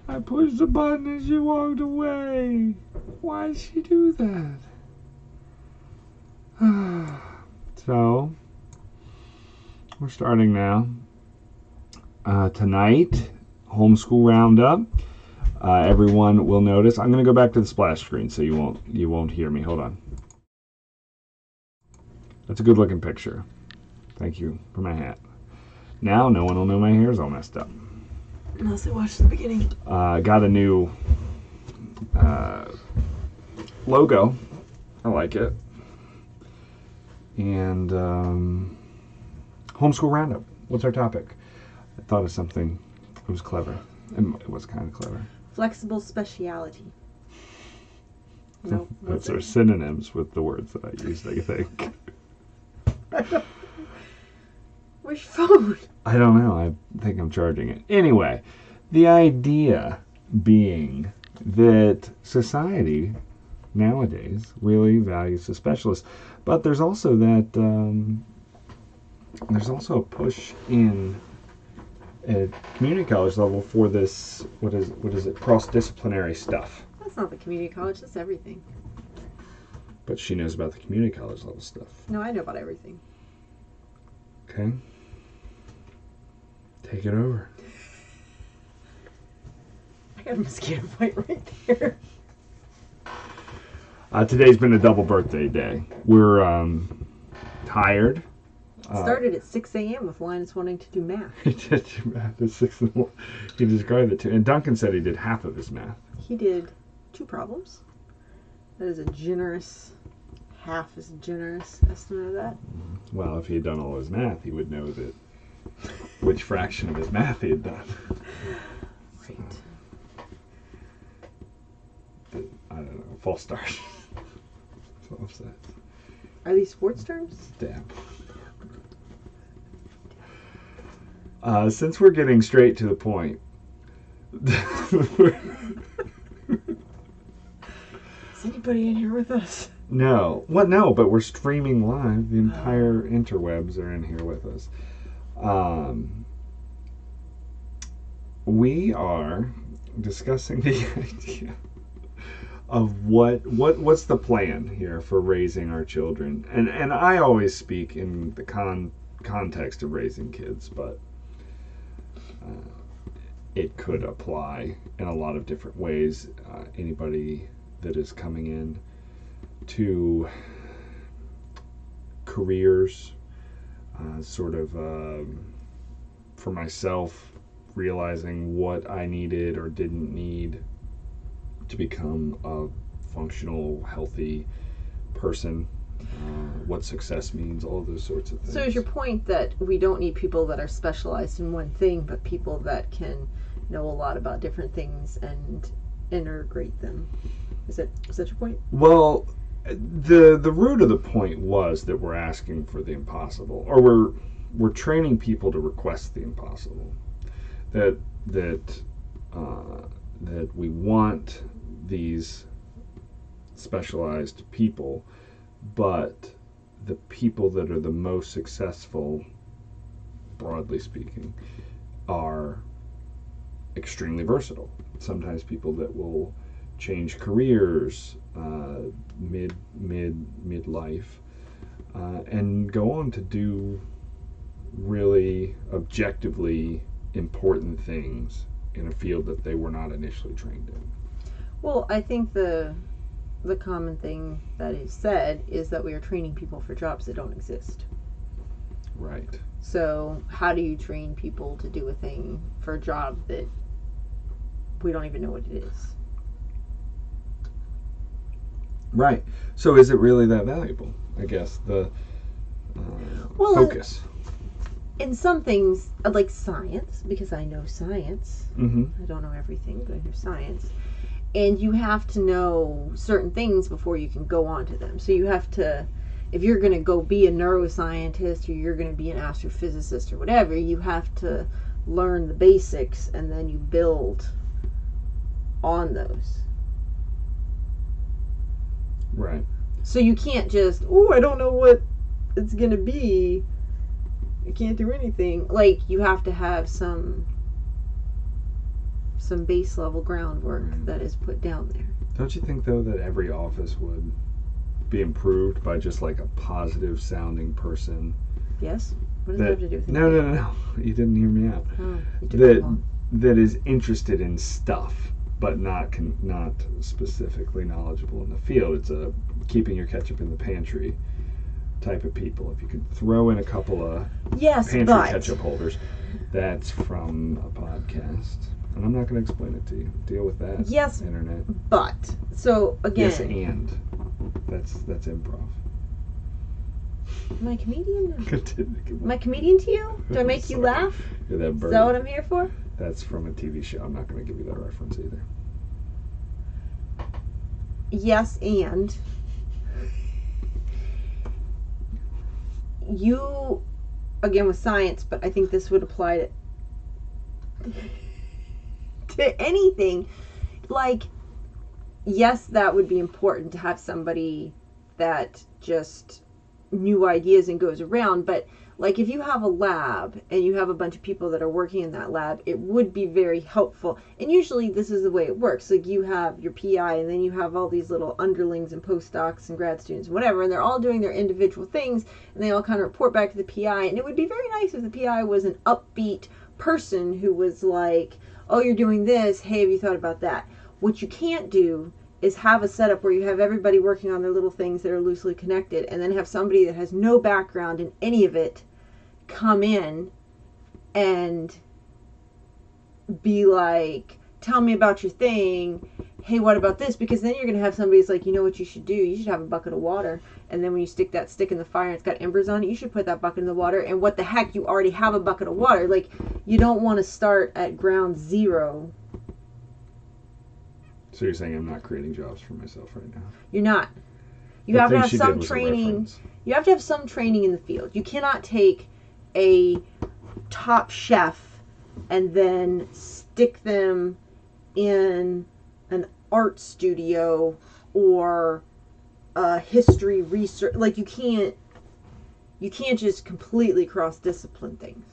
I pushed the button and she walked away. Why did she do that? So, we're starting now. Tonight, Homeschool Roundup. Everyone will notice. I'm going to go back to the splash screen so you won't hear me. Hold on. That's a good looking picture. Thank you for my hat. Now no one will know my hair's all messed up. Unless they watched the beginning. Got a new logo. I like it. And Homeschool Roundup. What's our topic? I thought of something. It was clever. It was kind of clever. Flexible speciality. No, Those are synonyms with the words that I used, I think. Where's your phone? I don't know. I think I'm charging it. Anyway, the idea being that society nowadays really values the specialist, but there's also that there's also a push in at community college level for this what is it cross-disciplinary stuff. That's not the community college. That's everything. But she knows about the community college level stuff. No, I know about everything. Okay. Take it over. I got a mosquito bite right there. Today's been a double birthday day. We're tired. It started at 6 a.m. with Linus wanting to do math. He did do math at 6 in the morning. He described it to, and Duncan said he did half of his math. He did 2 problems. That is a generous, half as generous estimate of that. Well, if he had done all his math, he would know that which fraction of his math he had done. Right. I don't know. False start. So upset. Are these sports terms? Damn. Since we're getting straight to the point, Is anybody in here with us? no. What? No, but we're streaming live. The entire interwebs are in here with us. We are discussing the idea of what's the plan here for raising our children. And I always speak in the context of raising kids, but it could apply in a lot of different ways. Anybody that is coming in to careers, for myself, realizing what I needed or didn't need to become a functional, healthy person, what success means, all those sorts of things. So is your point that we don't need people that are specialized in one thing, but people that can know a lot about different things and integrate them? Is that your point? Well, the root of the point was that we're asking for the impossible, or we're training people to request the impossible. That we want these specialized people, but the people that are the most successful, broadly speaking, are extremely versatile. Sometimes people that will change careers midlife and go on to do really objectively important things in a field that they were not initially trained in. Well, I think the common thing that is said is that we are training people for jobs that don't exist. Right. So how do you train people to do a thing for a job that we don't even know what it is? Right. So is it really that valuable? I guess the focus. In some things, like science, because I know science. Mm-hmm. I don't know everything, but I know science. And you have to know certain things before you can go on to them. So you have to, if you're going to go be a neuroscientist or you're going to be an astrophysicist or whatever, you have to learn the basics and then you build on those. Right. So you can't just, I don't know what it's going to be. You can't do anything. Like, you have to have some some base level groundwork Right. that is put down there. Don't you think, though, that every office would be improved by just like a positive sounding person? Yes? What does that have to do with No, anything? no. You didn't hear me out. Oh, you took it wrong. That is interested in stuff, but not specifically knowledgeable in the field. It's a keeping your ketchup in the pantry type of people. If you could throw in a couple of Yes, pantry but ketchup holders, that's from a podcast. And I'm not going to explain it to you. Deal with that. Yes, Internet. but so again, Yes, and that's improv. am I a comedian now? Continue. Am I a comedian to you? Do I make you Sorry. laugh? You're that Is bird. that what I'm here for? That's from a TV show. I'm not going to give you that reference either. Yes, and you, again with science, but I think this would apply to anything. Like, yes, that would be important to have somebody that just new ideas and goes around, but like if you have a lab and you have a bunch of people that are working in that lab, it would be very helpful. And usually this is the way it works. Like you have your PI and then you have all these little underlings and postdocs and grad students and whatever, and they're all doing their individual things and they all kind of report back to the PI. And it would be very nice if the PI was an upbeat person who was like, oh, you're doing this, hey, have you thought about that? What you can't do is have a setup where you have everybody working on their little things that are loosely connected and then have somebody that has no background in any of it come in and be like, tell me about your thing. Hey, what about this? Because then you're going to have somebody who's like, you know what you should do? You should have a bucket of water. And then when you stick that stick in the fire and it's got embers on it, you should put that bucket in the water. And what the heck? You already have a bucket of water. Like, you don't want to start at ground zero. So you're saying I'm not creating jobs for myself right now? You're not. You The have to thing have she did some was a training. reference. You have to have some training in the field. You cannot take a top chef and then stick them in an art studio or a history research. Like you can't just completely cross discipline things.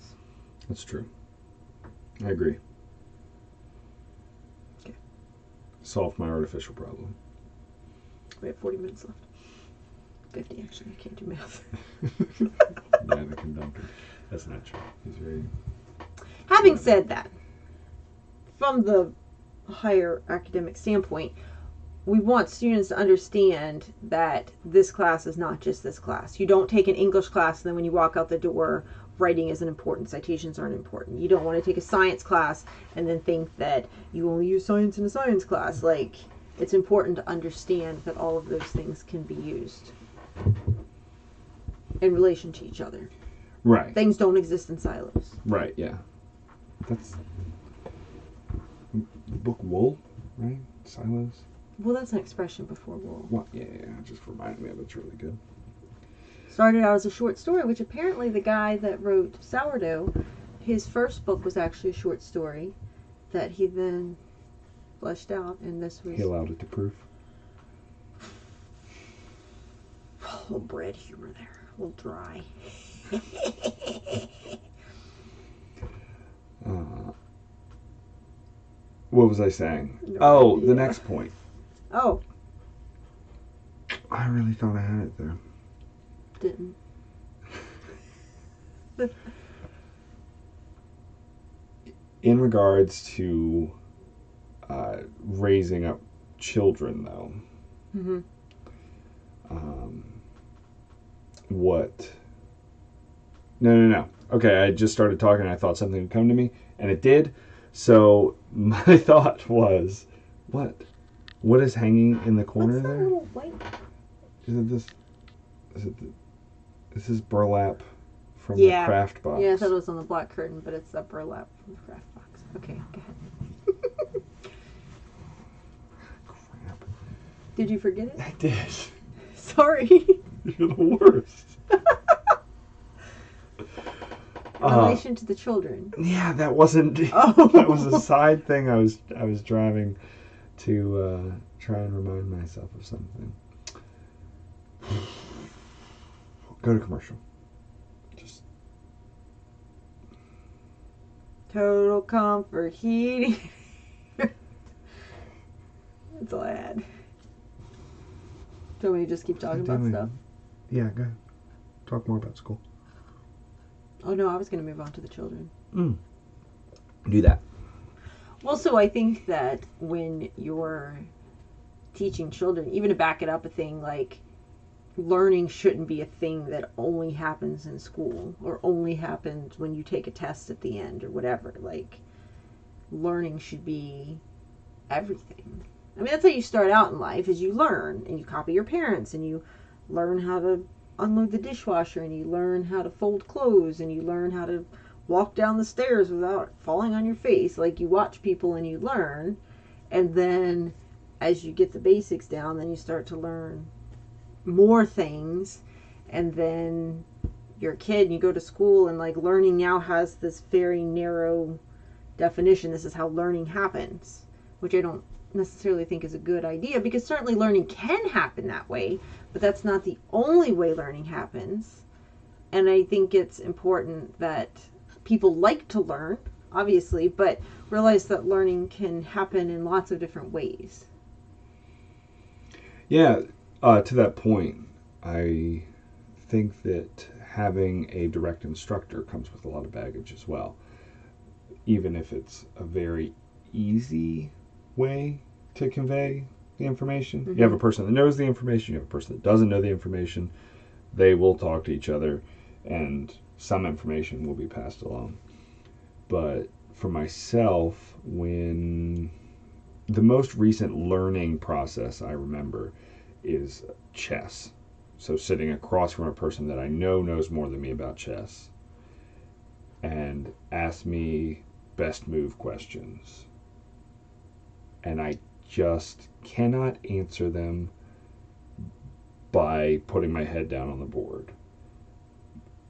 That's true. I agree. Okay. Solved my artificial problem. We have 40 minutes left. 50 actually. I can't do math. Yeah, the conductor. That's not true. He's very... Having said that, from the higher academic standpoint, we want students to understand that this class is not just this class. You don't take an English class and then when you walk out the door, writing isn't important, citations aren't important. You don't want to take a science class and then think that you only use science in a science class. Like, it's important to understand that all of those things can be used in relation to each other. Right. Things don't exist in silos. Right, yeah. That's... The book Wool, right? Silos? Well, that's an expression before wool. What? Yeah, just reminded me of it. It's really good. Started out as a short story, which apparently the guy that wrote Sourdough, his first book was actually a short story that he then fleshed out, and this was He allowed it to proof. a little bread humor there, a little dry. What was I saying? No The idea. next point. Oh, I really thought I had it there. didn't. In regards to raising up children, though, Mm-hmm. what? No. Okay, I just started talking and I thought something would come to me, and it did. So my thought was, what? What is hanging in the corner What's that there? little white? Isn't this? This is burlap from Yeah. the craft box. Yeah, I thought it was on the black curtain, but it's that burlap from the craft box. Okay, go ahead. Crap. Did you forget it? I did. Sorry. You're the worst. In relation to the children. Yeah, that wasn't. Oh. That was a side thing. I was driving to try and remind myself of something. Go to commercial. Just Total comfort heating. That's all I had. Do you want me to just keep talking about stuff? Yeah, go ahead. Talk more about school. Oh no, I was going to move on to the children. Do that. Well, so I think that when you're teaching children, even to back it up a thing, like learning shouldn't be a thing that only happens in school or only happens when you take a test at the end or whatever. Like, learning should be everything. I mean, that's how you start out in life, is you learn and you copy your parents and you learn how to unload the dishwasher and you learn how to fold clothes and you learn how to walk down the stairs without falling on your face. Like, you watch people and you learn, and then as you get the basics down, then you start to learn more things, and then you're a kid and you go to school, and like learning now has this very narrow definition. This is how learning happens, which I don't necessarily think is a good idea, because certainly learning can happen that way, but that's not the only way learning happens. And I think it's important that people like to learn, obviously, but realize that learning can happen in lots of different ways. Yeah, to that point, I think that having a direct instructor comes with a lot of baggage as well. Even if it's a very easy way to convey the information. You have a person that knows the information, you have a person that doesn't know the information. They will talk to each other, and some information will be passed along. But for myself, when the most recent learning process I remember is chess. So sitting across from a person that I know knows more than me about chess and ask me best move questions. And I just cannot answer them by putting my head down on the board.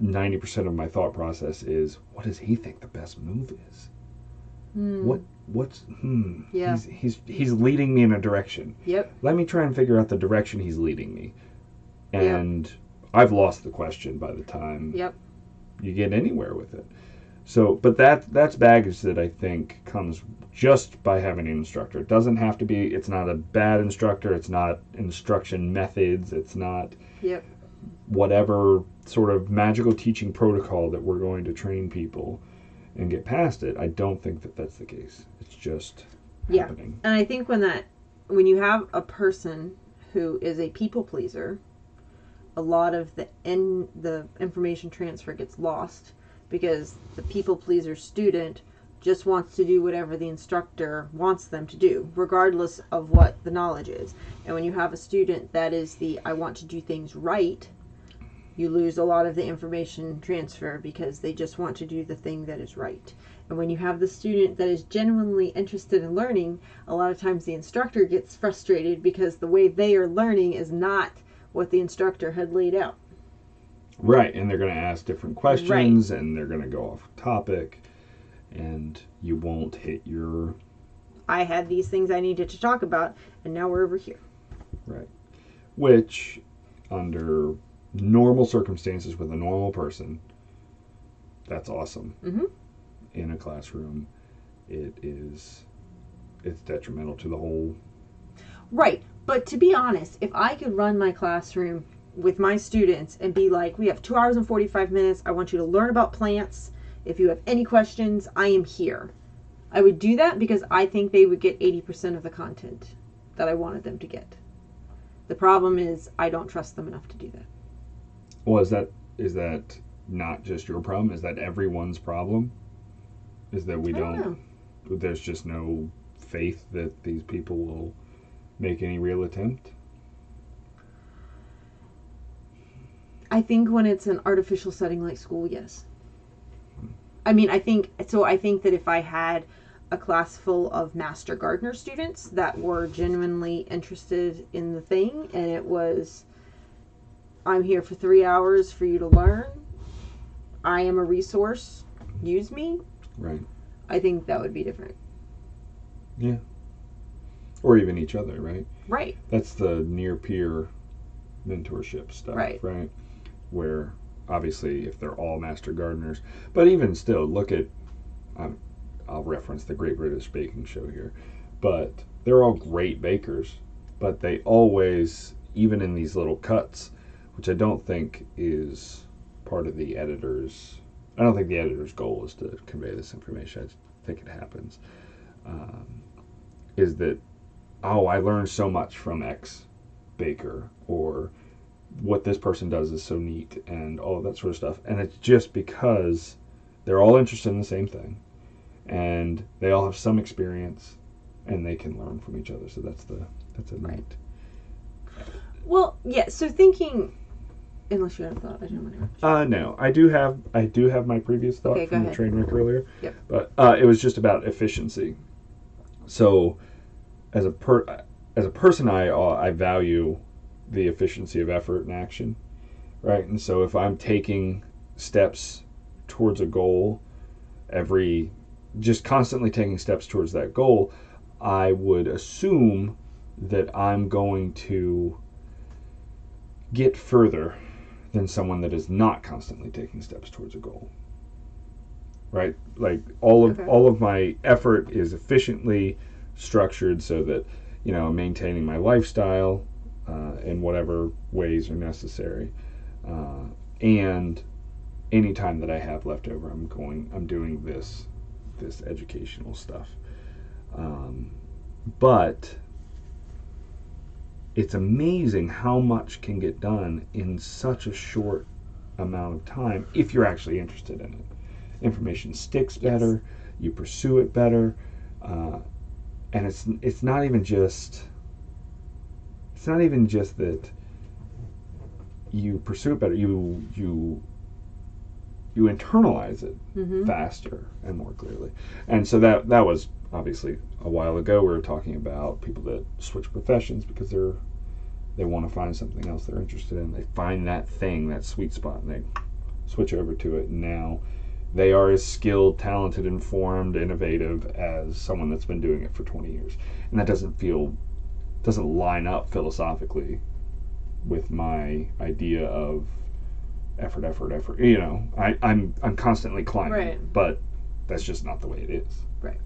90% of my thought process is, what does he think the best move is? Yeah. He's leading me in a direction. Yep. Let me try and figure out the direction he's leading me. And I've lost the question by the time you get anywhere with it. So, but that's baggage that I think comes just by having an instructor. It doesn't have to be, it's not a bad instructor, it's not instruction methods, it's not whatever sort of magical teaching protocol that we're going to train people and get past it. I don't think that that's the case. It's just happening. And I think when you have a person who is a people pleaser, a lot of the information transfer gets lost, because the people pleaser student just wants to do whatever the instructor wants them to do, regardless of what the knowledge is. And when you have a student that is I want to do things right, you lose a lot of the information transfer because they just want to do the thing that is right. And when you have the student that is genuinely interested in learning, a lot of times the instructor gets frustrated because the way they are learning is not what the instructor had laid out. Right, and they're going to ask different questions, and they're going to go off topic, and you won't hit your... I had these things I needed to talk about, and now we're over here. Right. Which, under normal circumstances with a normal person, that's awesome. In a classroom, it's detrimental to the whole... Right, but to be honest, if I could run my classroom with my students and be like, we have 2 hours and 45 minutes, I want you to learn about plants. If you have any questions, I am here. I would do that because I think they would get 80% of the content that I wanted them to get. The problem is I don't trust them enough to do that. Well, is that not just your problem? Is that everyone's problem? Is that we don't there's just no faith that these people will make any real attempt? I think when it's an artificial setting like school, yes. I mean, I think that if I had a class full of master gardener students that were genuinely interested in the thing, and it was, I'm here for 3 hours for you to learn, I am a resource, use me. Right. I think that would be different. Yeah. Or even each other, right? Right. That's the near peer mentorship stuff, right? Where obviously if they're all master gardeners, but even still, look at, I'll reference the Great British Baking Show here, but they're all great bakers, but they always, even in these little cuts, which I don't think is part of the editor's, I don't think the editor's goal is to convey this information. I think it happens. Is that, oh, I learned so much from X baker, or what this person does is so neat, and all that sort of stuff. And it's just because they're all interested in the same thing, and they all have some experience, and they can learn from each other. So that's a Right. neat. Well, yeah. So thinking, unless you had a thought, I didn't want to. No, I do have my previous thought Okay, go from the ahead. train wreck earlier. Yep. But it was just about efficiency. So, as a person, I value the efficiency of effort and action, right? And so if I'm taking steps towards a goal, just constantly taking steps towards that goal, I would assume that I'm going to get further than someone that is not constantly taking steps towards a goal. Right? Like all of my effort is efficiently structured so that, I'm maintaining my lifestyle in whatever ways are necessary. And any time that I have left over, I'm doing this educational stuff. But it's amazing how much can get done in such a short amount of time if you're actually interested in it. Information sticks better, you pursue it better, and it's not even just that you pursue it better. You internalize it faster and more clearly. And so that was obviously a while ago. We were talking about people that switch professions because they want to find something else they're interested in. They find that thing, that sweet spot, and they switch over to it. And now they are as skilled, talented, informed, innovative as someone that's been doing it for 20 years. And that doesn't line up philosophically with my idea of effort. I'm constantly climbing, Right. but that's just not the way it is. Right.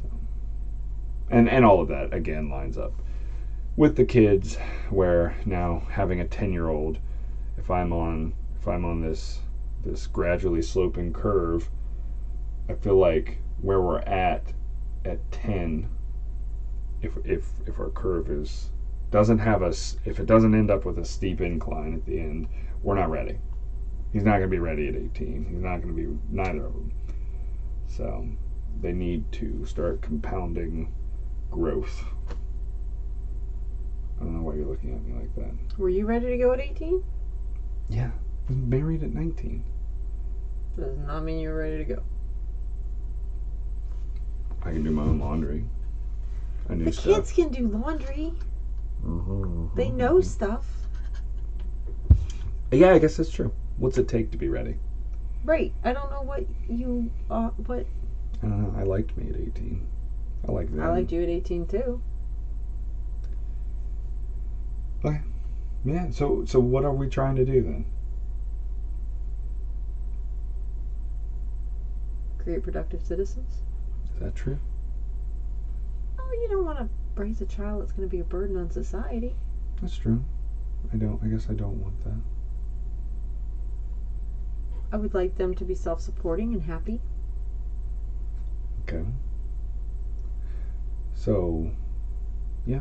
So, and all of that again lines up with the kids, where now having a 10-year-old, if I'm on this gradually sloping curve, I feel like where we're at 10, if our curve if it doesn't end up with a steep incline at the end, we're not ready. He's not going to be ready at 18. He's not going to be, neither of them. So they need to start compounding growth. I don't know why you're looking at me like that. Were you ready to go at 18? Yeah, I was married at 19. Does not mean you're ready to go. I can do my own laundry. I knew The stuff. kids can do laundry. Mm-hmm. They know stuff. Yeah, I guess that's true. What's it take to be ready? Right. I don't know what you what I don't know. I liked me at 18. I like them. I liked you at 18 too. Okay. Yeah. So what are we trying to do then? Create productive citizens. Is that true? Oh, you don't want to raise a child that's going to be a burden on society. That's true. I guess I don't want that. I would like them to be self-supporting and happy. Okay. So, yeah.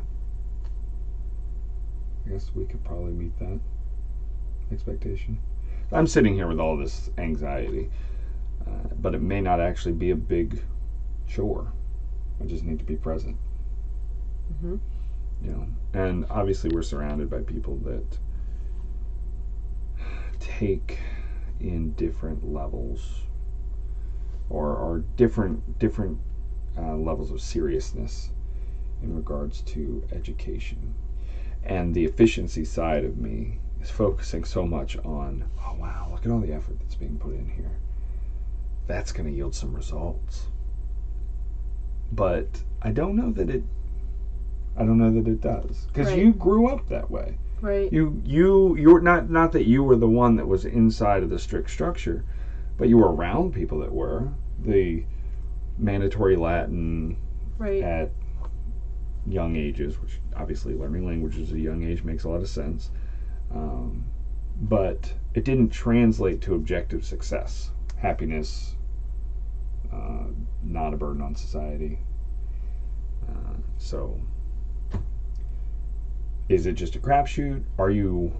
I guess we could probably meet that expectation. I'm sitting here with all this anxiety, but it may not actually be a big chore. I just need to be present. Mm-hmm. And obviously we're surrounded by people that take in different levels or different levels of seriousness in regards to education. And the efficiency side of me is focusing so much on, oh wow, look at all the effort that's being put in here. That's going to yield some results. But I don't know that it does, because Right. you grew up that way. Right. You're not that you were the one that was inside of the strict structure, but you were around people that were. The mandatory Latin Right. at young ages, which obviously learning languages at a young age makes a lot of sense. But it didn't translate to objective success, happiness, not a burden on society. So, is it just a crapshoot? Are you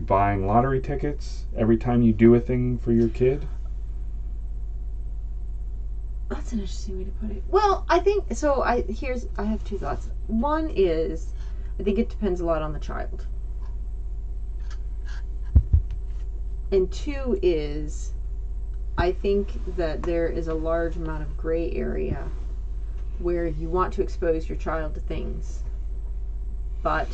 buying lottery tickets every time you do a thing for your kid? That's an interesting way to put it. Well, I think so. I have two thoughts. One is, I think it depends a lot on the child. And two is, I think that there is a large amount of gray area where you want to expose your child to things, but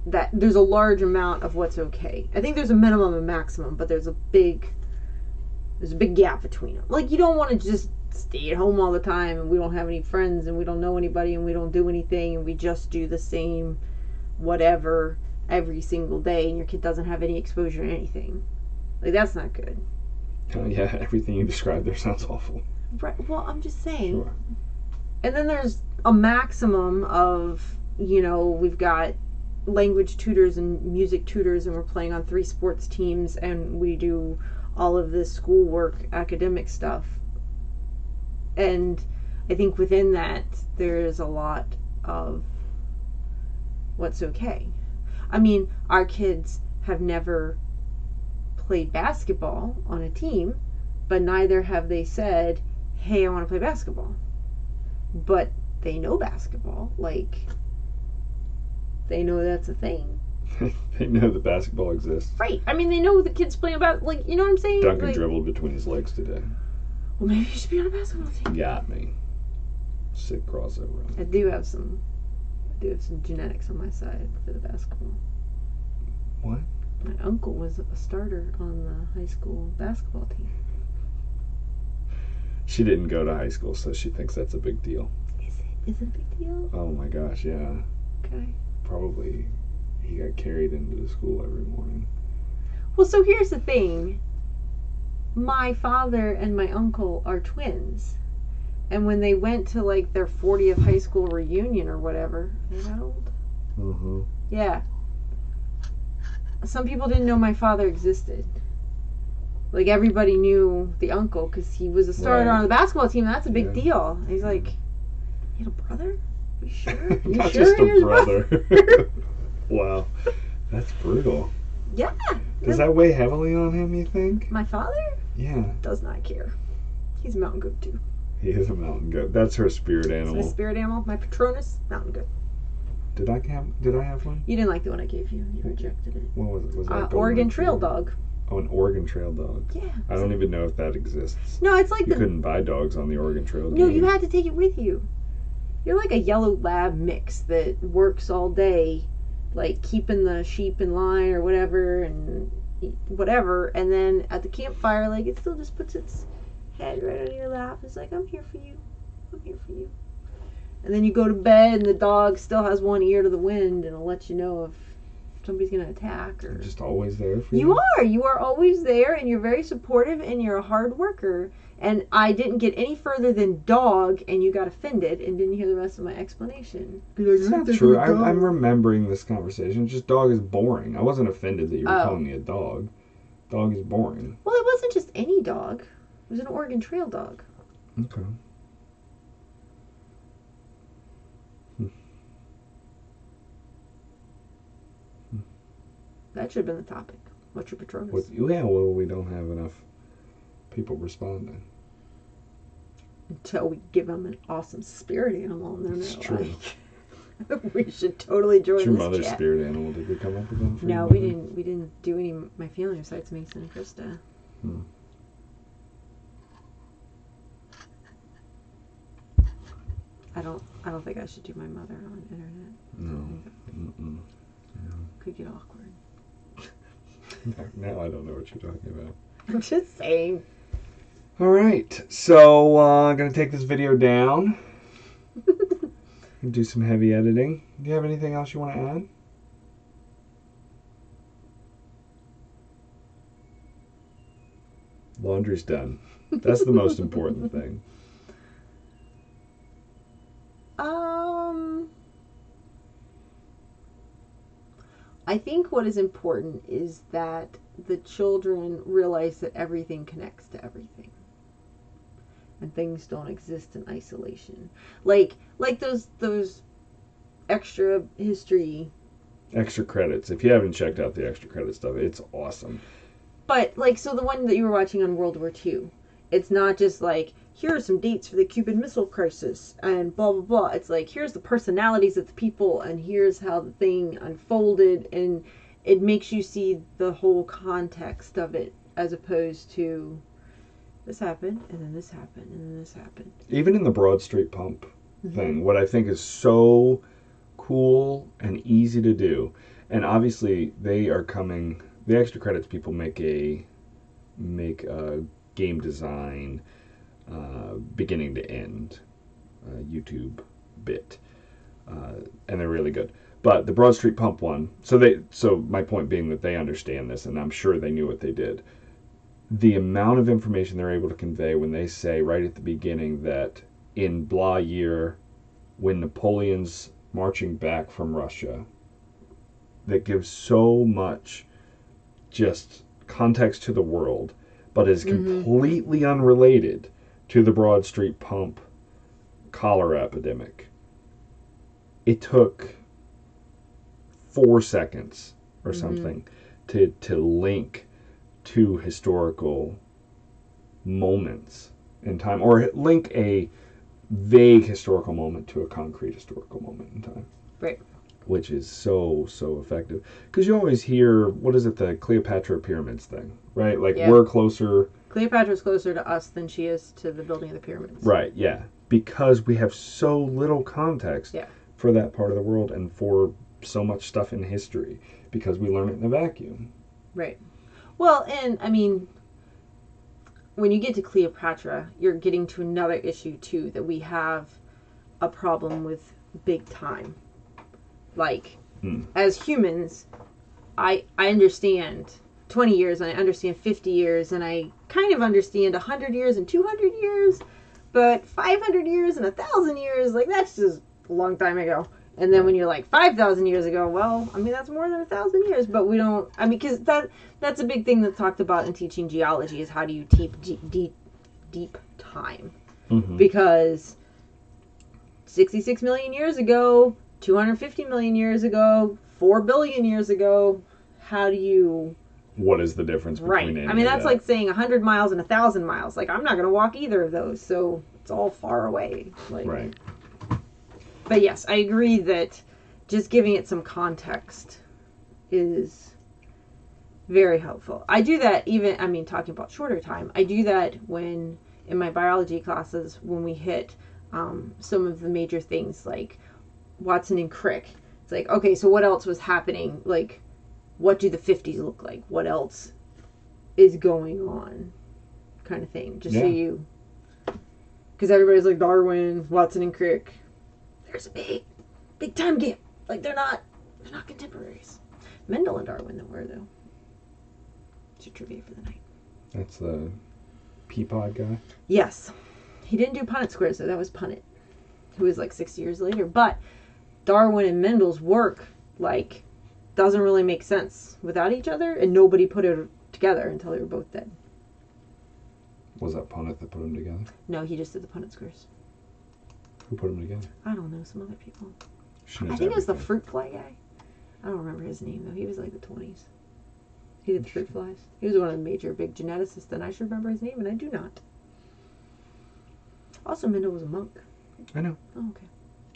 that there's a large amount of what's okay. I think there's a minimum and maximum, but there's a big gap between them. Like, you don't want to just stay at home all the time and we don't have any friends and we don't know anybody and we don't do anything and we just do the same whatever every single day and your kid doesn't have any exposure to anything. Like, that's not good. Oh, yeah, everything you described there sounds awful. Right. Well, I'm just saying. Sure. And then there's a maximum of, we've got language tutors and music tutors and we're playing on 3 sports teams and we do all of this schoolwork, academic stuff. And I think within that, there's a lot of what's okay. I mean, our kids have never played basketball on a team, but neither have they said, hey, I want to play basketball. But they know basketball. Like, they know that's a thing. They know that basketball exists. Right. I mean, they know the kids playing about, like, you know what I'm saying? Duncan like, dribbled between his legs today. Well, maybe you should be on a basketball team. Got me. Sick crossover. I do have some genetics on my side for the basketball. What? My uncle was a starter on the high school basketball team. She didn't go to high school, so she thinks that's a big deal. Is it a big deal? Oh my gosh, yeah. Okay. Probably he got carried into the school every morning. Well, so here's the thing. My father and my uncle are twins. And when they went to, like, their 40th high school reunion or whatever, they're that old? Mm-hmm. Yeah. Some people didn't know my father existed. Like, everybody knew the uncle because he was a starter on the basketball team, and that's a big deal. And he's like, you had a brother? You sure? You Not sure just a brother? Wow. That's brutal. Yeah. Does that weigh heavily on him, you think? My father? Yeah. Does not care. He's a mountain goat, too. He is a mountain goat. That's her spirit That's animal. my spirit animal. My Patronus, mountain goat. Did I have one? You didn't like the one I gave you. You rejected it. What was it? Was that a golden Oregon Trail retriever? Dog. Oh, an Oregon Trail dog. Yeah. I don't even know if that exists. No, it's like You couldn't buy dogs on the Oregon Trail. No, you had to take it with you. You're like a yellow lab mix that works all day, like keeping the sheep in line or whatever, and then at the campfire, like, it still just puts its head right on your lap. It's like, I'm here for you. I'm here for you. And then you go to bed and the dog still has one ear to the wind and it'll let you know if somebody's going to attack. Or I'm just always there for you. You are. You are always there, and you're very supportive, and you're a hard worker. And I didn't get any further than dog, and you got offended and didn't hear the rest of my explanation. It's not true. I'm remembering this conversation. Just dog is boring. I wasn't offended that you were calling me a dog. Dog is boring. Well, it wasn't just any dog. It was an Oregon Trail dog. Okay. That should have been the topic. What's your Patronus? Well, we don't have enough people responding. Until we give them an awesome spirit animal, and then It's they're true. like, we should totally join What's your this mother's chat. spirit animal? Did we come up with one for No, your we mother? didn't. We didn't do any. My family besides Mason and Krista. I don't think I should do my mother on the internet. No. Could get awkward. Now I don't know what you're talking about. I'm just saying. All right, so I'm going to take this video down and do some heavy editing. Do you have anything else you want to add? Laundry's done. That's the most important thing. I think what is important is that the children realize that everything connects to everything. And things don't exist in isolation. Like those extra history. Extra credits. If you haven't checked out the extra credit stuff, it's awesome. But, like, so the one that you were watching on World War II, it's not just like, here are some dates for the Cuban Missile Crisis and blah, blah, blah. It's like, here's the personalities of the people and here's how the thing unfolded. And it makes you see the whole context of it as opposed to this happened and then this happened and then this happened. Even in the Broad Street Pump thing, what I think is so cool and easy to do, and obviously they are coming, the extra credits people make a game design beginning to end YouTube bit, and they're really good. But the Broad Street Pump one, so my point being that they understand this, and I'm sure they knew what they did. The amount of information they're able to convey when they say right at the beginning that in blah year, when Napoleon's marching back from Russia, that gives so much just context to the world, but is completely unrelated to the Broad Street Pump cholera epidemic. It took 4 seconds or something to link two historical moments in time, or link a vague historical moment to a concrete historical moment in time. Right. Which is so effective. Because you always hear, what is it, the Cleopatra pyramids thing, right? Like, we're closer... Cleopatra's closer to us than she is to the building of the pyramids. Right, yeah. Because we have so little context for that part of the world and for so much stuff in history. Because we learn it in a vacuum. Right. Well, and, I mean, when you get to Cleopatra, you're getting to another issue, too, that we have a problem with big time. Like, as humans, I understand 20 years, and I understand 50 years, and I kind of understand 100 years and 200 years, but 500 years and 1,000 years, like, that's just a long time ago. And then when you're like 5,000 years ago, well, I mean, that's more than 1,000 years, but we don't, I mean, because that's a big thing that's talked about in teaching geology, is how do you deep time. Because 66 million years ago, 250 million years ago, 4 billion years ago, how do you... What is the difference between Right. I mean, that's like saying 100 miles and 1,000 miles. Like, I'm not going to walk either of those, so it's all far away. Like, right. But yes, I agree that just giving it some context is very helpful. I do that even, I mean, talking about shorter time, I do that when, in my biology classes, when we hit some of the major things like Watson and Crick. It's like, okay, so what else was happening? Like, what do the 50s look like? What else is going on? Kind of thing. Just so you... Because everybody's like, Darwin, Watson and Crick. There's a big time gap. Like, they're not contemporaries. Mendel and Darwin, though, were, though. It's your trivia for the night. That's the Peapod guy? Yes. He didn't do Punnett squares, though. That was Punnett, who was like 6 years later. But Darwin and Mendel's work, like, doesn't really make sense without each other, and nobody put it together until they were both dead. Was that Punnett that put them together? No, he just did the Punnett squares. Who put them together? I don't know, some other people. She I knows think it was the everything. fruit fly guy. I don't remember his name, though. He was like the 20s. He did the fruit flies. He was one of the major big geneticists, and I should remember his name, and I do not. Also, Mendel was a monk. I know. Oh, okay.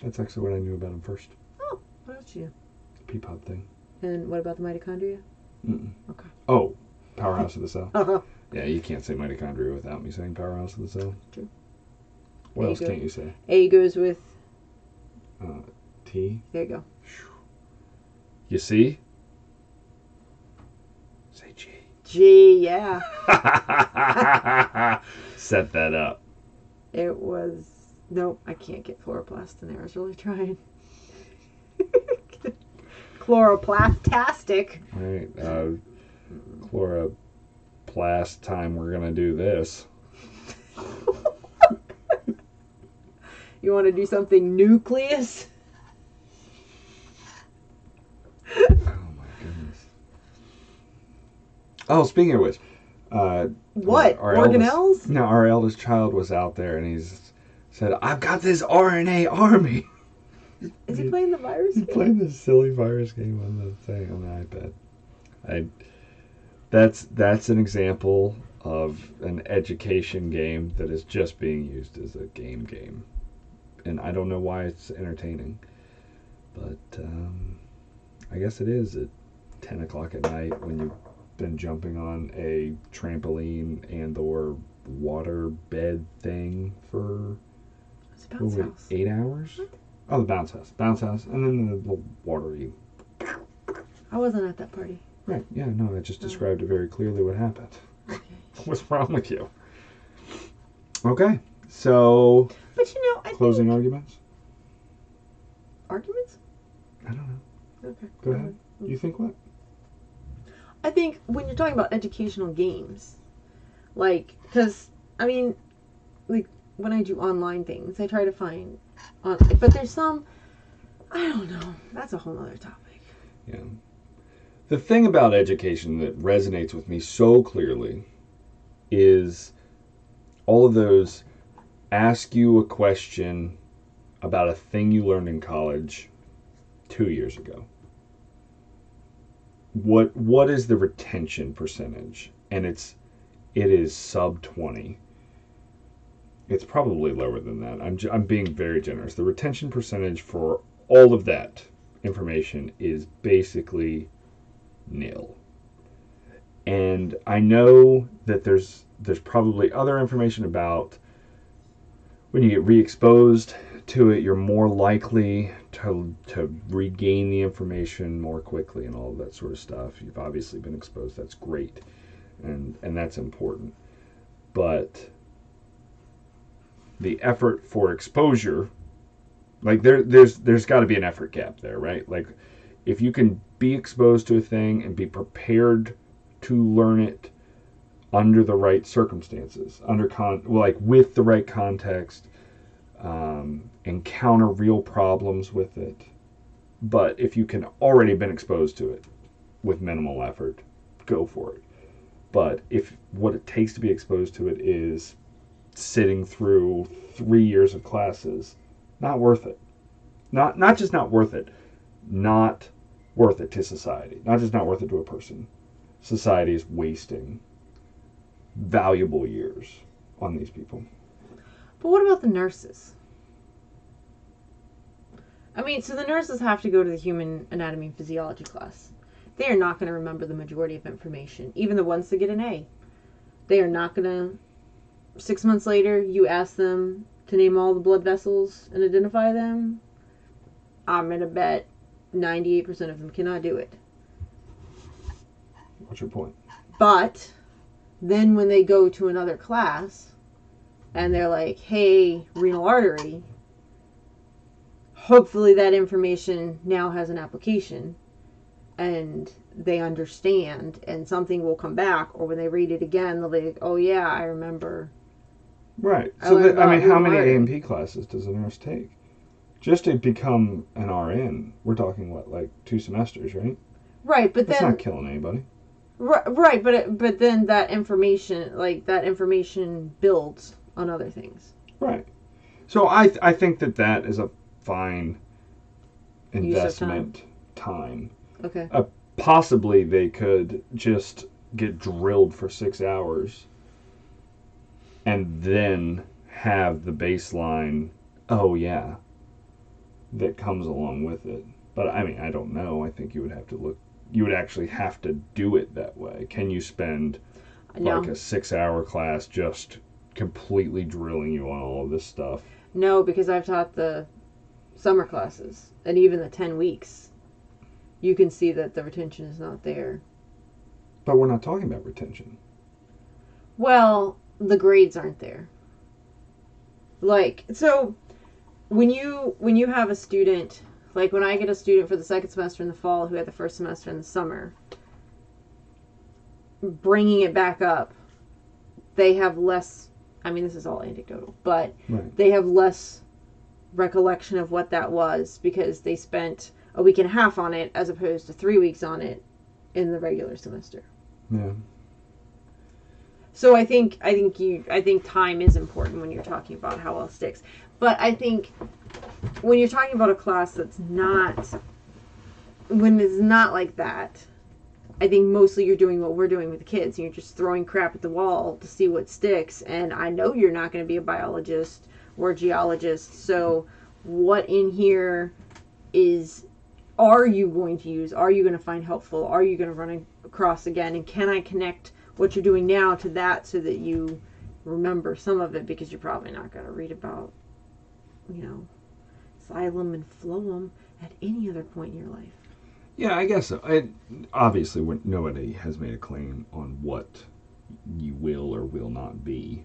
That's actually what I knew about him first. Oh, what else did you know? The Peapod thing. And what about the mitochondria? Okay. Oh, powerhouse of the cell. Uh-huh. Yeah, you can't say mitochondria without me saying powerhouse of the cell. True. What There else you go. can't you say? A goes with... T. There you go. You see? Say G. G, yeah. Set that up. It was... Nope, I can't get chloroplast in there. I was really trying. Chloroplastastic. All right. Chloroplast time, we're going to do this. You want to do something nucleus? Oh my Oh, speaking of which, What? Organelles? No, our eldest child was out there, and he's said, "I've got this RNA army." Is he playing the virus He's game? playing this silly virus game on the thing on the iPad. That's an example of an education game that is just being used as a game, and I don't know why it's entertaining, but I guess it is at 10 o'clock at night when you've been jumping on a trampoline and or water bed thing for It's a bounce house. 8 hours. What? Oh, the bounce house, and then the watery. I wasn't at that party. Right, yeah, no, I just described it very clearly what happened. Okay. What's wrong with you? Okay, so But you know, I closing think... arguments? Arguments? I don't know. Okay. Go ahead. You think what? I think when you're talking about educational games, like, because, I mean, like, when I do online things, I try to find, but there's some, I don't know, that's a whole other topic. Yeah. The thing about education that resonates with me so clearly is all of those ask you a question about a thing you learned in college 2 years ago. What is the retention percentage? And it is sub 20. It's probably lower than that. I'm being very generous. The retention percentage for all of that information is basically nil. And I know that there's probably other information about when you get re-exposed to it, you're more likely to regain the information more quickly and all of that sort of stuff. You've obviously been exposed. That's great. And that's important. But the effort for exposure, like there's got to be an effort gap there, right? Like if you can be exposed to a thing and be prepared to learn it under the right circumstances, with the right context, encounter real problems with it. But if you can already been exposed to it with minimal effort, go for it. But if what it takes to be exposed to it is sitting through 3 years of classes, not worth it. Not just not worth it, not worth it to society. Not just not worth it to a person. Society is wasting valuable years on these people. But what about the nurses? I mean, so the nurses have to go to the human anatomy and physiology class. They are not going to remember the majority of information, even the ones that get an A. They are not going to... 6 months later, you ask them to name all the blood vessels and identify them. I'm going to bet 98% of them cannot do it. What's your point? But then when they go to another class and they're like, hey, renal artery, hopefully that information now has an application and they understand and something will come back, or when they read it again, they'll be like, oh yeah, I remember. Right. So, how many A&P classes does a nurse take? Just to become an RN, we're talking, what, like 2 semesters, right? Right, but That's then... not killing anybody. Right, but then that information builds on other things. Right. So I think that is a fine investment time. Okay. Possibly they could just get drilled for 6 hours and then have the baseline, oh yeah, that comes along with it. But I mean, I don't know. I think you would actually have to do it that way. Can you spend like a 6-hour class just completely drilling you on all of this stuff? No, because I've taught the summer classes, and even the 10 weeks, you can see that the retention is not there. But we're not talking about retention. Well, the grades aren't there. Like, so when you have a student, like when I get a student for the second semester in the fall who had the first semester in the summer, bringing it back up, they have less, I mean, this is all anecdotal, but right. They have less recollection of what that was because they spent a week and a half on it as opposed to 3 weeks on it in the regular semester. Yeah. So I think time is important when you're talking about how well sticks. But I think when you're talking about a class that's not, when it's not like that, I think mostly you're doing what we're doing with the kids. And you're just throwing crap at the wall to see what sticks. And I know you're not going to be a biologist or a geologist. So what in here are you going to use? Are you going to find helpful? Are you going to run across again? And can I connect what you're doing now to that so that you remember some of it? Because you're probably not going to read about, xylem and phloem at any other point in your life. Yeah, I guess so. Obviously, nobody has made a claim on what you will or will not be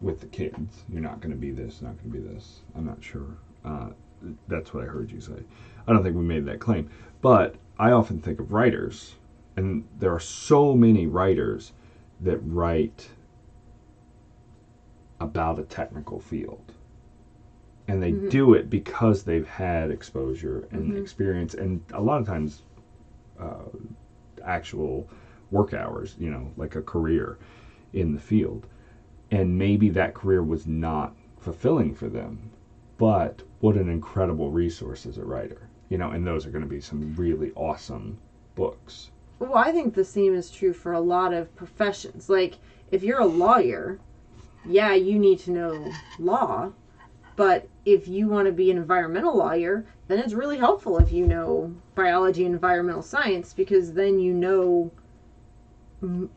with the kids. You're not going to be this, not going to be this. I'm not sure. That's what I heard you say. I don't think we made that claim. But I often think of writers, and there are so many writers that write about a technical field. And they do it because they've had exposure and experience, and a lot of times actual work hours, like a career in the field. And maybe that career was not fulfilling for them, but what an incredible resource as a writer, and those are going to be some really awesome books. Well, I think the same is true for a lot of professions. Like, if you're a lawyer, yeah, you need to know law. But if you want to be an environmental lawyer, then it's really helpful if you know biology and environmental science, because then you know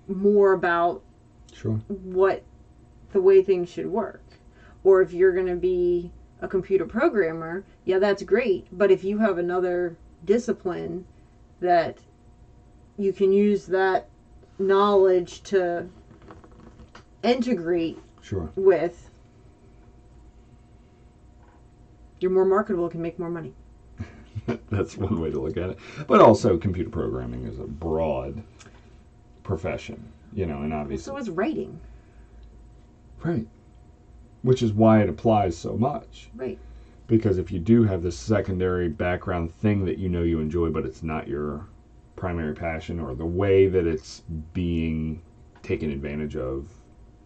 more about what the way things should work. Or if you're going to be a computer programmer, yeah, that's great. But if you have another discipline that you can use that knowledge to integrate with, you're more marketable, can make more money. That's one way to look at it. But also, computer programming is a broad profession, and obviously. So is writing. Right. Which is why it applies so much. Right. Because if you do have this secondary background thing that you enjoy, but it's not your primary passion, or the way that it's being taken advantage of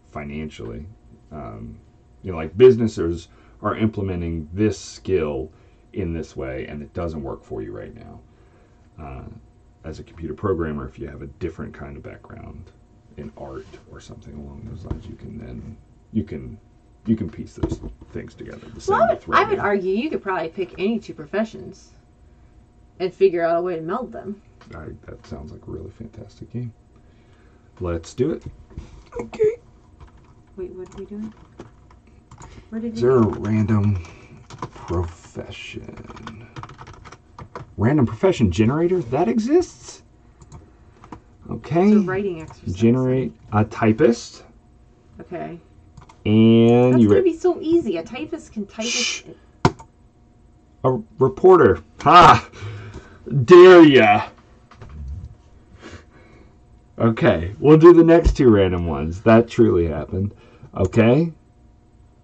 financially, like businesses are implementing this skill in this way, and it doesn't work for you right now. As a computer programmer, if you have a different kind of background in art or something along those lines, you can piece those things together. I would argue you could probably pick any two professions and figure out a way to meld them. That sounds like a really fantastic game. Let's do it. Okay. Wait, what are we doing? Where did Is there a random profession? Random profession generator? That exists? Okay. It's a writing exercise. Generate a typist. Okay. And that's going to be so easy. A typist can type it. A reporter. Ha! Dare ya! Okay, we'll do the next two random ones. That truly happened. Okay?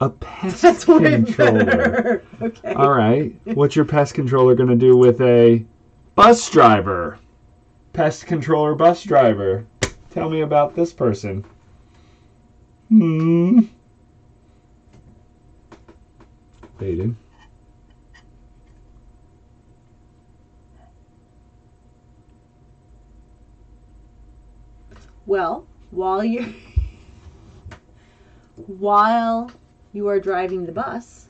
A pest controller. Okay. All right. What's your pest controller going to do with a bus driver? Pest controller bus driver. Tell me about this person. Baiting. Well, while you are driving the bus,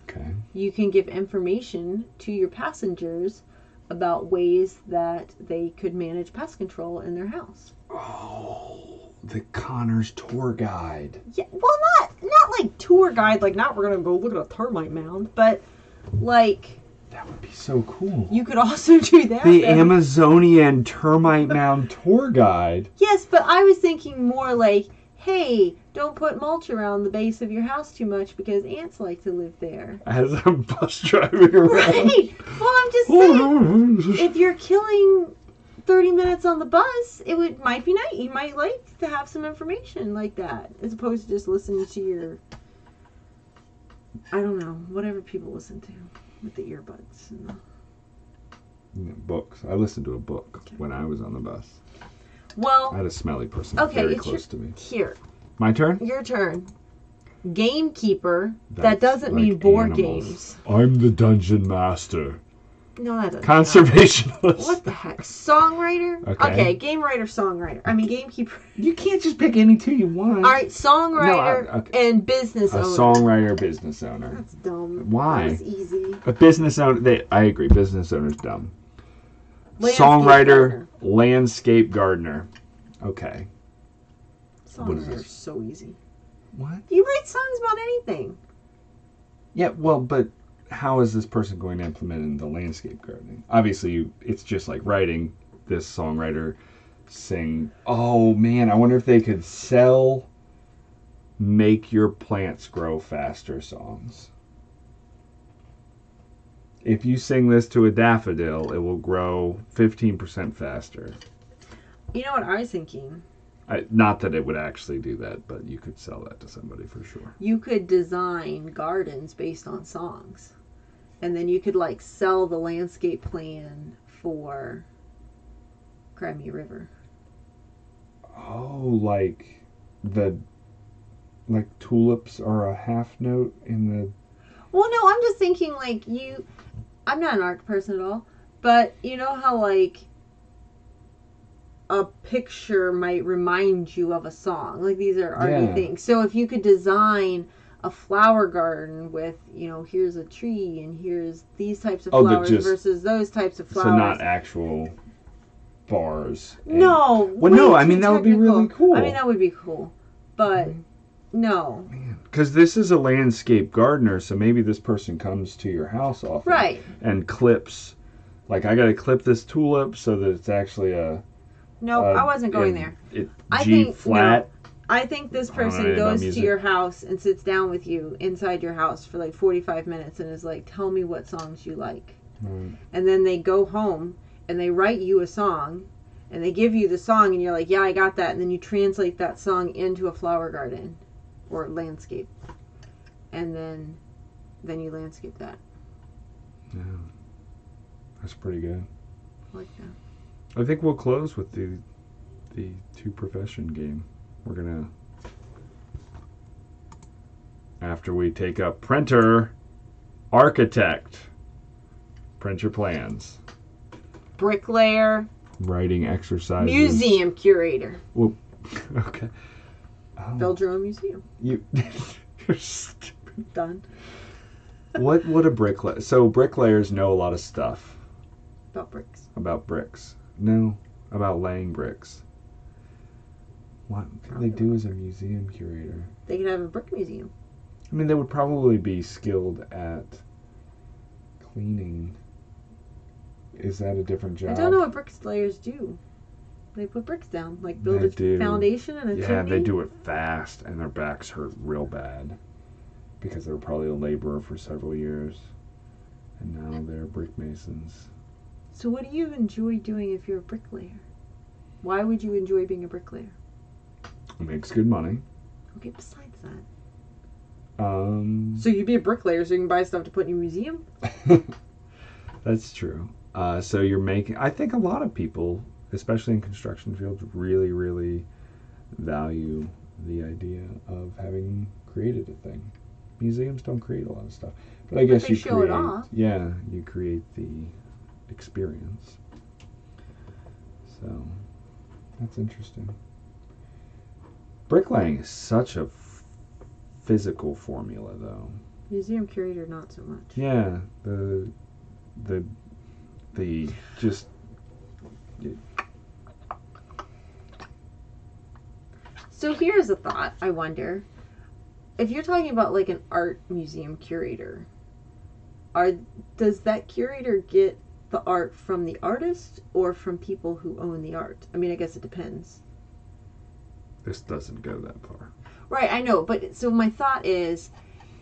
you can give information to your passengers about ways that they could manage pest control in their house. Oh, the Connor's tour guide. Yeah, well, not like tour guide, like not we're gonna go look at a termite mound, but like. That would be so cool. You could also do that. The Amazonian termite mound tour guide. Yes, but I was thinking more like, hey, don't put mulch around the base of your house too much because ants like to live there. As I'm bus driving around. Right. Well, I'm just saying, if you're killing 30 minutes on the bus, might be nice. You might like to have some information like that, as opposed to just listening to your, I don't know, whatever people listen to with the earbuds. And books. I listened to a book when I was on the bus. Well, I had a smelly person very close to me. Here, My turn? Your turn. Gamekeeper. That That's doesn't like mean board animals. games. I'm the dungeon master. No, that doesn't. Conservationist. What the heck? Songwriter? Okay. Game writer, songwriter. I mean, gamekeeper. You can't just pick any two you want. All right, songwriter okay. and business A owner. songwriter, business owner. That's dumb. Why? That was easy. A business owner. I agree. Business owner's dumb. Landscape Songwriter, gardener. landscape gardener. Okay. What is Songwriter's this? so easy. What? You write songs about anything. Yeah, well, but how is this person going to implement in the landscape gardening? Obviously, it's just like writing. This songwriter sing. Oh man, I wonder if they could sell "Make Your Plants Grow Faster" songs. If you sing this to a daffodil, it will grow 15% faster. You know what I was thinking? Not that it would actually do that, but you could sell that to somebody for sure. You could design gardens based on songs. And then you could like sell the landscape plan for Crimea River. Oh, like tulips are a half note in the... Well, no, I'm just thinking like I'm not an art person at all, but you know how like a picture might remind you of a song. Like these are arty Yeah. things. So if you could design a flower garden with, here's a tree and here's these types of flowers versus those types of flowers. So not actual bars. No. Well, no, I mean, that would be really cool. I mean, that would be cool. But no. Because this is a landscape gardener, so maybe this person comes to your house often. Right. And clips. Like, I got to clip this tulip so that it's actually a... No, I wasn't going there. G flat. No, I think this I don't know person anything about goes to music. your house and sits down with you inside your house for like 45 minutes and is like, tell me what songs you like. Right. And then they go home and they write you a song and they give you the song and you're like, yeah, I got that. And then you translate that song into a flower garden or landscape. And then you landscape that. Yeah. That's pretty good. I like that. I think we'll close with the two profession game. We're gonna, after we take up printer, architect, print your plans, Bricklayer, writing exercises, museum curator. Well, okay. Oh, Build your own museum. you're stupid. Done. What a bricklayer? So bricklayers know a lot of stuff About bricks. about bricks. No, about laying bricks. What could they do as a museum curator? They could have a brick museum. I mean, they would probably be skilled at cleaning. Is that a different job? I don't know what bricklayers do. They put bricks down, like build They a do. foundation and a Yeah, chimney. they do it fast, and their backs hurt real bad because they were probably a laborer for several years, and now they're brick masons. So what do you enjoy doing if you're a bricklayer? Why would you enjoy being a bricklayer? Makes good money. Okay, besides that. So you'd be a bricklayer so you can buy stuff to put in your museum? That's true. So you're making... I think a lot of people, especially in construction fields, really, really value the idea of having created a thing. Museums don't create a lot of stuff. But I guess they you show create... it off. Yeah, you create the experience. So, that's interesting. Bricklaying is such a physical formula, though. Museum curator, not so much. Yeah, the just... So here's a thought, I wonder. If you're talking about like an art museum curator, does that curator get the art from the artist or from people who own the art? I mean, I guess it depends. This doesn't go that far. Right, I know, but so my thought is,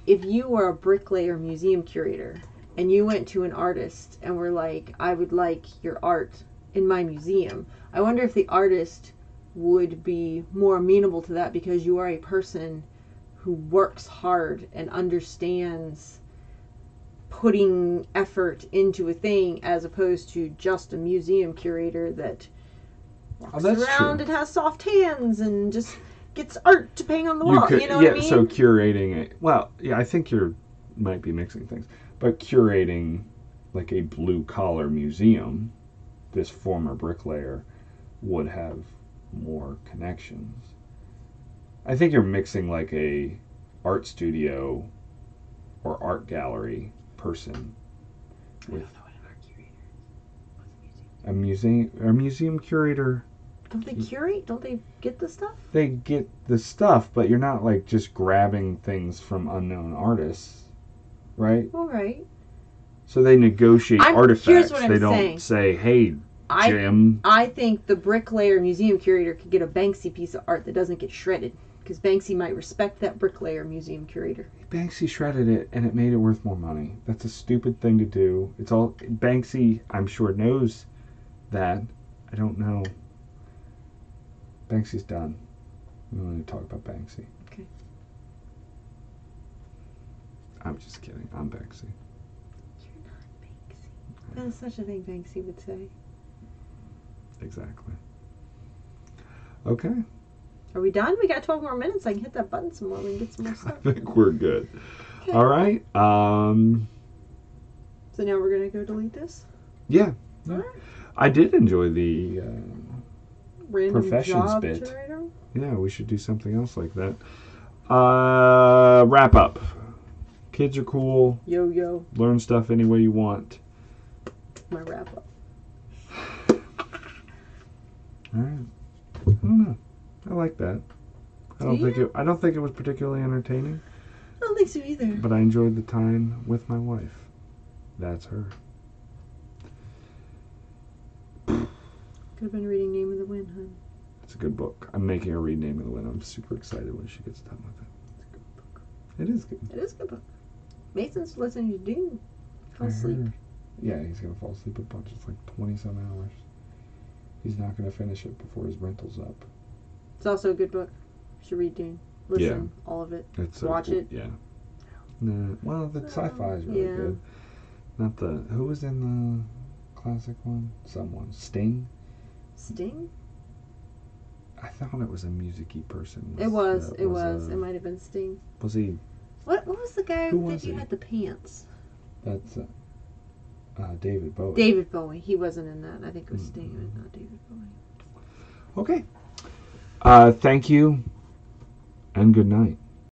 if you were a bricklayer museum curator and you went to an artist and were like, I would like your art in my museum, I wonder if the artist would be more amenable to that because you are a person who works hard and understands putting effort into a thing as opposed to just a museum curator that walks that's around true. and has soft hands and just gets art to hang on the wall. You know what I mean? So curating it. Well, yeah, I think you might be mixing things, but curating like a blue collar museum, this former bricklayer would have more connections. I think you're mixing like a art studio or art gallery person with a museum curator. Don't they curate? Don't they get the stuff? They get the stuff, but you're not like just grabbing things from unknown artists, right? All right. So they negotiate artifacts. Here's what I'm they don't saying. say, "Hey, Jim." I think the bricklayer museum curator could get a Banksy piece of art that doesn't get shredded, because Banksy might respect that bricklayer museum curator. Banksy shredded it, and it made it worth more money. That's a stupid thing to do. It's all Banksy. I'm sure knows that. I don't know. Banksy's done. We don't need to talk about Banksy. Okay. I'm just kidding. I'm Banksy. You're not Banksy. That is such a thing Banksy would say. Exactly. Okay. Are we done? We got 12 more minutes. I can hit that button some more. We can get some more I stuff. think we're good. Okay. All right. So now we're going to go delete this? Yeah. All right. I did enjoy the Random professions job bit. generator? Yeah, we should do something else like that. Wrap up. Kids are cool. Yo. Learn stuff any way you want. My wrap up. All right. I don't know. I like that. I don't think it was particularly entertaining, I don't think so either. but I enjoyed the time with my wife. That's her. Could have been reading Name of the Wind, huh? It's a good book. I'm making her read Name of the Wind. I'm super excited when she gets done with it. It's a good book. It is good. It is a good book. Mason's listening to Dune. Fell I asleep. heard. Yeah, he's going to fall asleep a bunch. It's like 20-some hours. He's not going to finish it before his rental's up. It's also a good book. You should read Dune. Listen, all of it. Watch it. Yeah. No, well, the sci-fi is really good. Not the... Who was in the classic one? Someone. Sting? Sting? I thought it was a music-y person. It was. It might have been Sting. Was he... What was the guy Who that was you he? had the pants? That's David Bowie. David Bowie. He wasn't in that. I think it was Sting, but not David Bowie. Okay. Thank you, and good night.